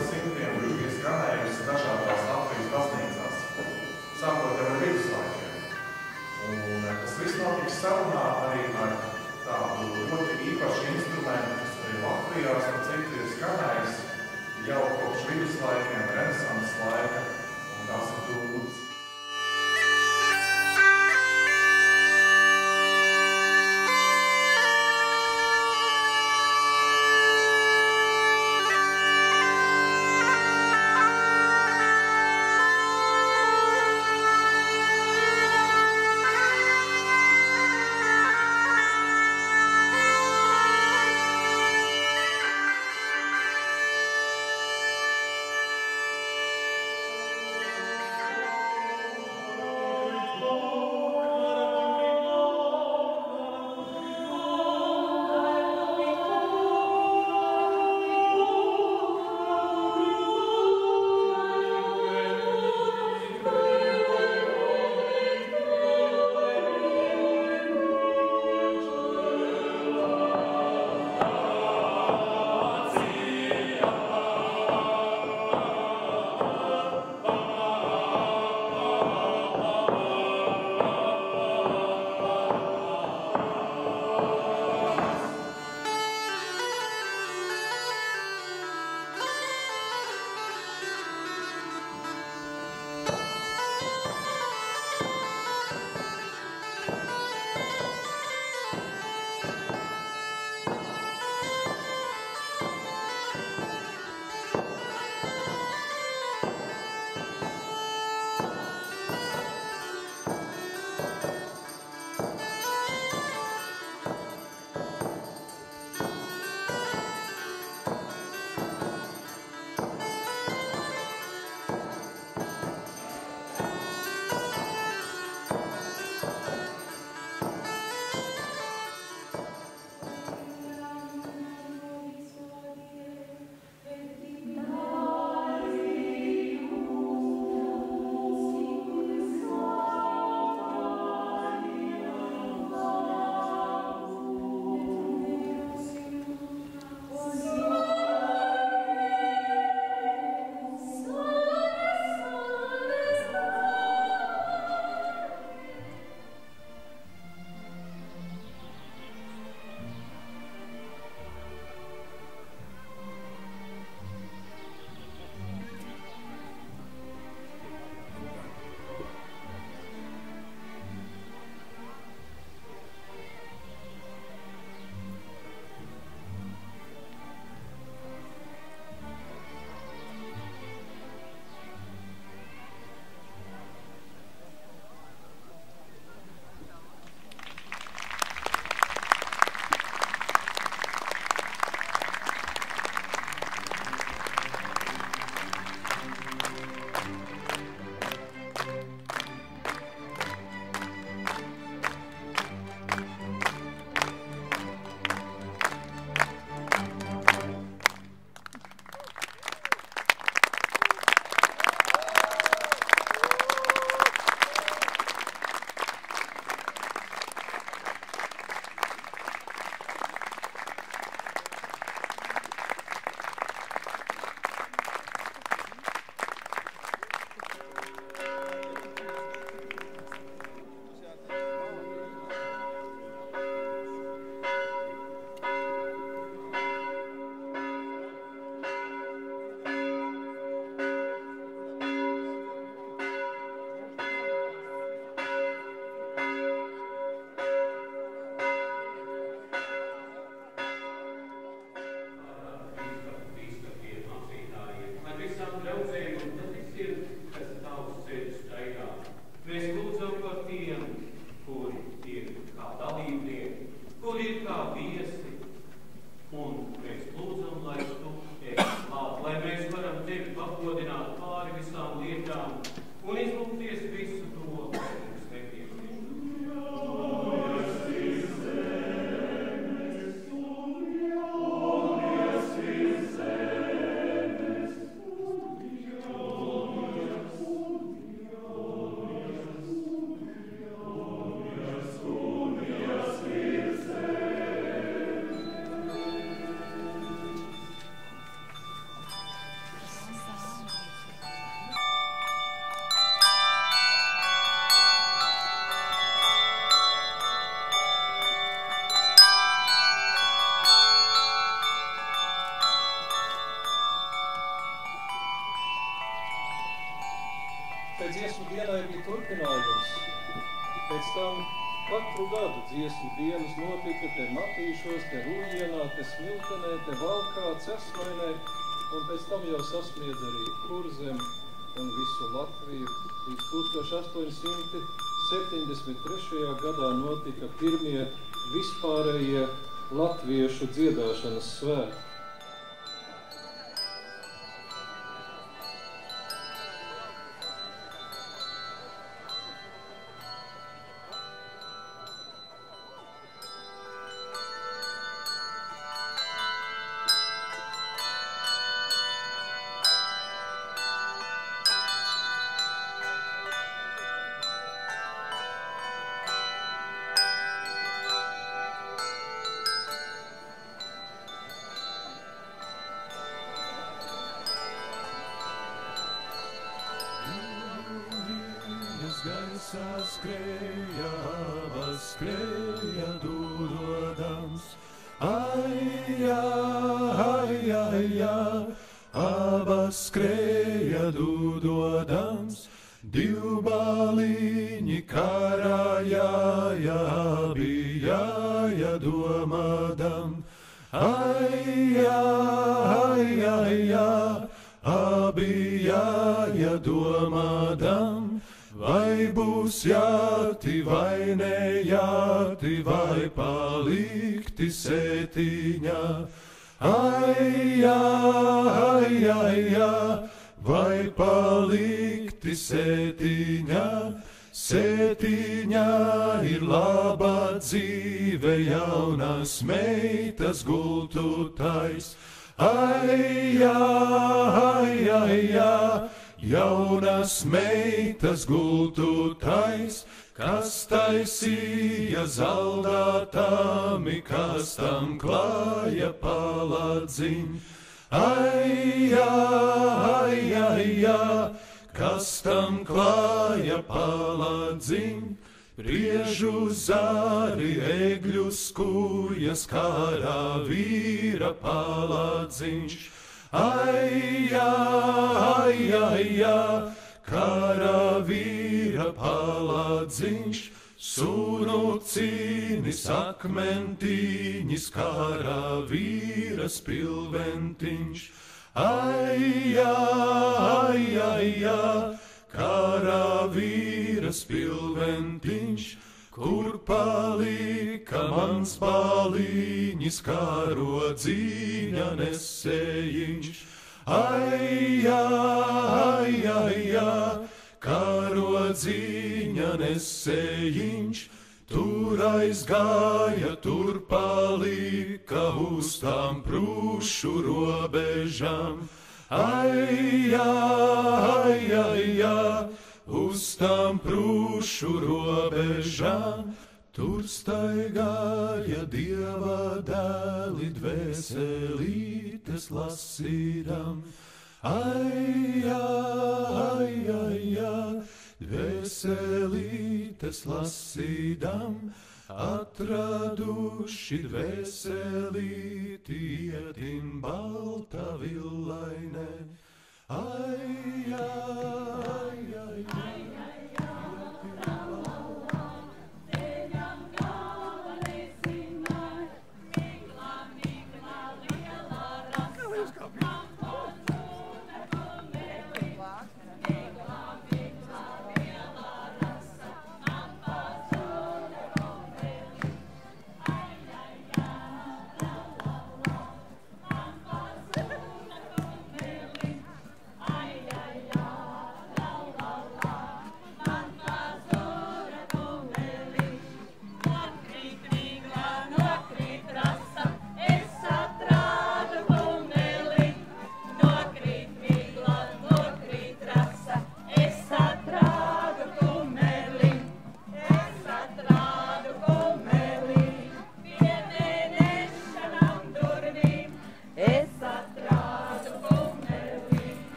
gadsimtiem bija skanējusi dažādās Latvijas baznīcās, sākot jau ar viduslaikiem. Un tas viss notiks sarunā arī ar tādu ļoti īpašu instrumentu, kas arī Latvijā ar citu ir skanējis jau kopš viduslaikiem, renesanses laika, un tās ir dūdas. dziesmu dienai bija turpinājums. Pēc tam katru gadu dziesmu dienas notika te Matīšos, te Rūjienā, te Smiltenē, te Valkā, Cesvainē, un pēc tam jau sasniedz arī Kurzem un visu Latviju. Līdz 1873. gadā notika pirmie vispārējie latviešu dziedāšanas svētki. Skrēja dūdodams, ai, abas skrēja dūdodams, divbalīņi karājāja, abi jāja domādam, ai, abi jāja domādam. Vai būs jāti, vai nejāti, vai palikti sētiņā? Ai, vai palikti sētiņā? Sētiņā ir laba dzīve, jaunas meitas gultu tais. Ai, jaunas meitas gultu tais, kas taisīja zaldātami, kas tam klāja paladziņ. Ai, kas tam klāja paladziņ. Priežu zari, egļu skūjas, karā vīra paladziņš. Ai, karā vīra paladziņš, sunu cīnis akmentīņis, karā vīra spilventiņš. Ai, karā vīra spilventiņš, kur palika mans balīņis, kārodzīņa nesējiņš. Ai, kārodzīņa nesējiņš, tur aizgāja, tur palika uz tām prūšu robežām. Ai, uz tām prūšu robežām, tur staigāja Dieva dēli, dvēselītes lasīdam. Ai, dvēselītes lasīdam, atraduši dvēselīti ietim balta villainē. Ai,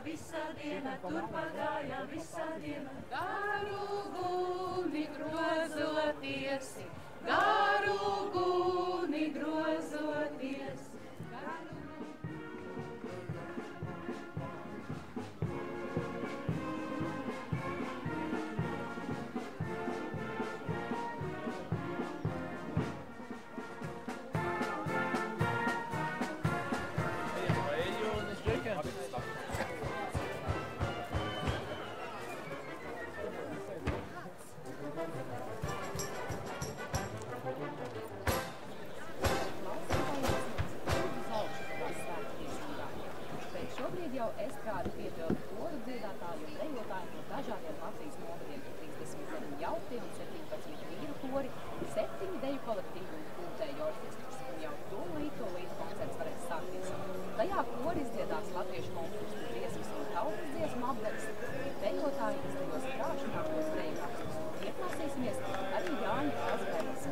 visa diena, tur pagāja visa diena. Garu guni grozoties, garu guni grozoties. Šobrīd jau estrādi piepilda koru dziedātāju un dejotājiem no dažādiem Latvijas novadiem, 37 jauktiem un 17 vīru kori, 7 deju kolektīvi un kultēju orķestris, un jau tūlīt koncerts varēs sākties. Tajā kori izdziedās latviešu konkursu dziesmas un tautas dziesmu apgaras, dejotāji izdevos krāšņākos deju rakstus. Ieklausīsimies arī Jāņa Azgaitas